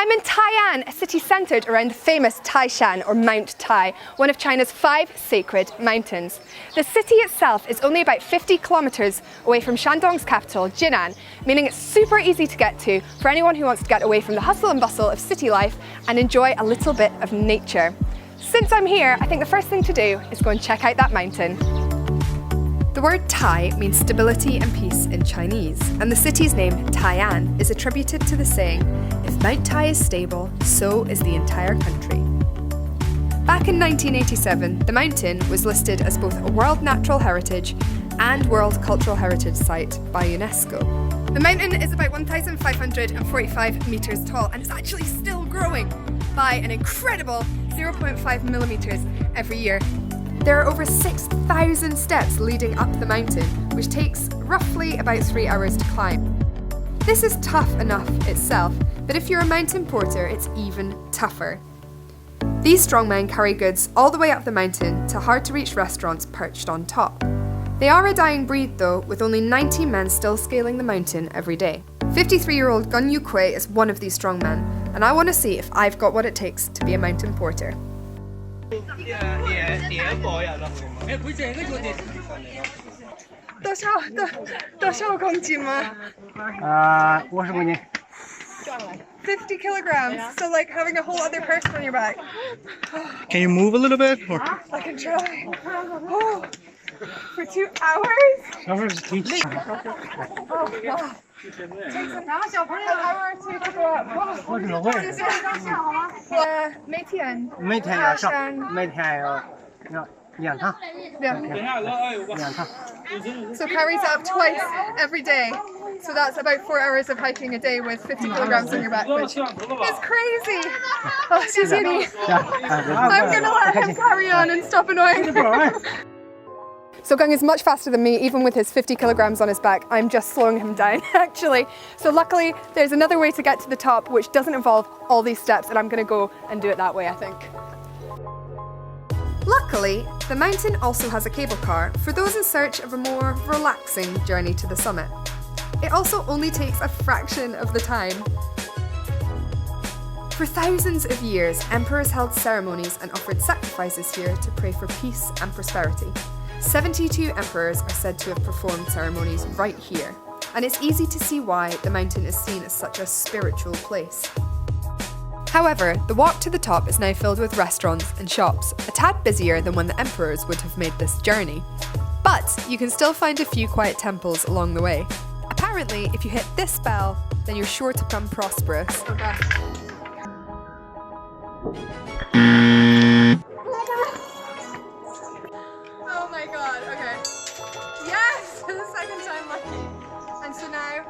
I'm in Tai'an, a city centred around the famous Taishan or Mount Tai, one of China's 5 sacred mountains. The city itself is only about 50 kilometres away from Shandong's capital, Jinan, meaning it's super easy to get to for anyone who wants to get away from the hustle and bustle of city life and enjoy a little bit of nature. Since I'm here, I think the first thing to do is go and check out that mountain. The word Tai means stability and peace in Chinese, and the city's name, Tai'an, is attributed to the saying, "If Mount Tai is stable, so is the entire country." Back in 1987, the mountain was listed as both a World Natural Heritage and World Cultural Heritage Site by UNESCO. The mountain is about 1,545 metres tall, and it's actually still growing by an incredible 0.5 millimetres every year. There are over 6,000 steps leading up the mountain, which takes roughly about 3 hours to climb. This is tough enough itself, but if you're a mountain porter, it's even tougher. These strongmen carry goods all the way up the mountain to hard-to-reach restaurants perched on top. They are a dying breed though, with only 90 men still scaling the mountain every day. 53-year-old Gun Yukui is one of these strongmen, and I want to see if I've got what it takes to be a mountain porter. 多少公斤吗？50公斤。50 kilograms, so like having a whole other person on your back. Can you move a little bit? Or? I can try. Oh, for 2 hours? Oh, wow. Takes an hour or two to go up. Wow. 每天要上，每天要2趟。2趟。So carries up twice every day. So that's about 4 hours of hiking a day with 50 kilograms on your back, which is crazy. Oh, Suzini. I'm gonna let him carry on and stop annoying her. So Gung is much faster than me, even with his 50 kilograms on his back. I'm just slowing him down, actually. So luckily, there's another way to get to the top, which doesn't involve all these steps, and I'm gonna go and do it that way, I think. Luckily, the mountain also has a cable car for those in search of a more relaxing journey to the summit. It also only takes a fraction of the time. For thousands of years, emperors held ceremonies and offered sacrifices here to pray for peace and prosperity. 72 emperors are said to have performed ceremonies right here, and it's easy to see why the mountain is seen as such a spiritual place. However, the walk to the top is now filled with restaurants and shops, a tad busier than when the emperors would have made this journey. But you can still find a few quiet temples along the way. Apparently, if you hit this spell, then you're sure to become prosperous. Okay. Oh my god, okay. Yes! For the second time lucky. And so now,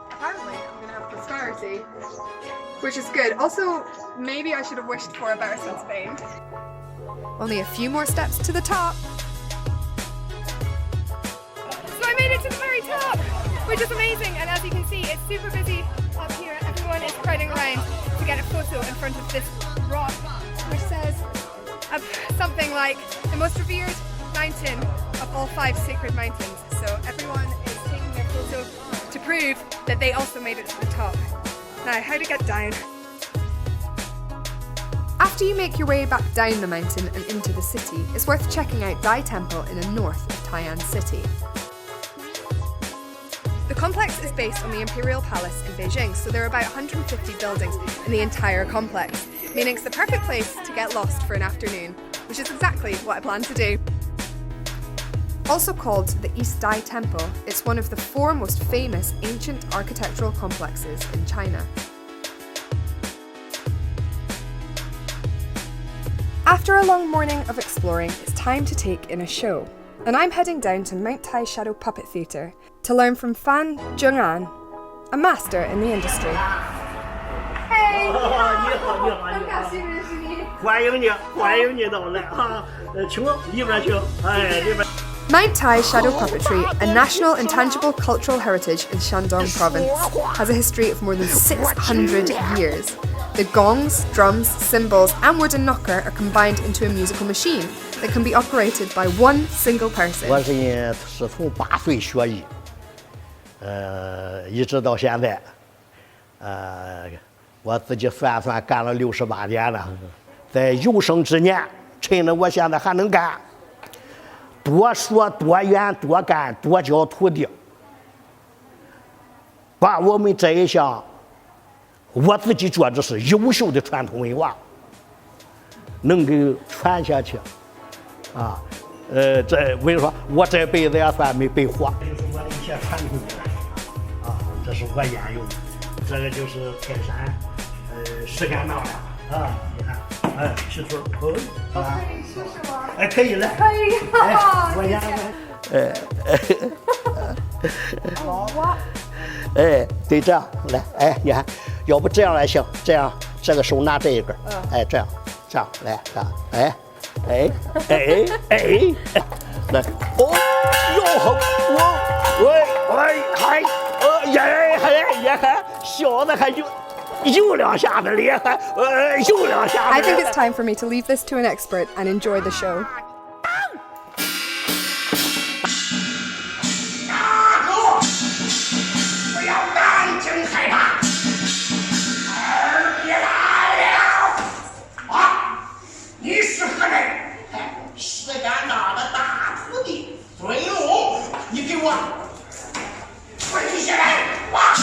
apparently, I'm gonna have prosperity, which is good. Also, maybe I should have wished for a better sense of aim. Only a few more steps to the top. So I made it to the very top, which is amazing. And as you can see, it's super busy up here. Everyone is crowding around to get a photo in front of this rock, which says something like the most revered mountain of all 5 sacred mountains. So everyone is taking their photo to prove that they also made it to the top. Now, how to get down? After you make your way back down the mountain and into the city, it's worth checking out Dai Temple in the north of Tai'an City. The complex is based on the Imperial Palace in Beijing, so there are about 150 buildings in the entire complex, meaning it's the perfect place to get lost for an afternoon, which is exactly what I plan to do. Also called the East Dai Temple, it's one of the 4 most famous ancient architectural complexes in China. After a long morning of exploring, it's time to take in a show. And I'm heading down to Mount Tai Shadow Puppet Theatre to learn from Fan Zheng'an, a master in the industry. Hey! 很感谢认识你。欢迎你到来啊！请里边请，哎，里边。Mount Tai Shadow Puppetry, a national intangible cultural heritage in Shandong province, has a history of more than 600 years. The gongs, drums, cymbals and wooden knocker are combined into a musical machine that can be operated by one single person. 我是从8岁学艺，一直到现在，我自己算算干了68年了，在有生之年，趁着我现在还能干，多说多远多干多教徒弟，把我们这一项我自己觉得是优秀的传统文化能给传下去啊。这我跟你说，我这辈子也算没白活。这就是我的一些传统啊，这是我研究的，这个就是泰山石敢当的啊，你看，皮腿可以试试吗？可以来，可以，我研究，哇，对，这样来，你看，要不这样也行，这样这个手拿这一根，这样来，来，哦，哟吼，小的还有两下子厉害，有两下子。I think it's time for me to leave this to an expert and enjoy the show. 不要赶紧害怕，别来了！啊，你是何人？石敢当的大徒弟孙武，你给我跪下来！哇！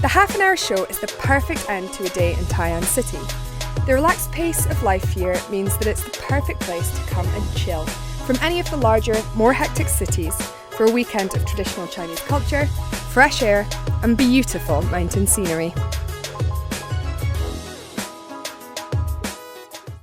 The half-an-hour show is the perfect end to a day in Tai'an City. The relaxed pace of life here means that it's the perfect place to come and chill from any of the larger, more hectic cities for a weekend of traditional Chinese culture, fresh air and beautiful mountain scenery.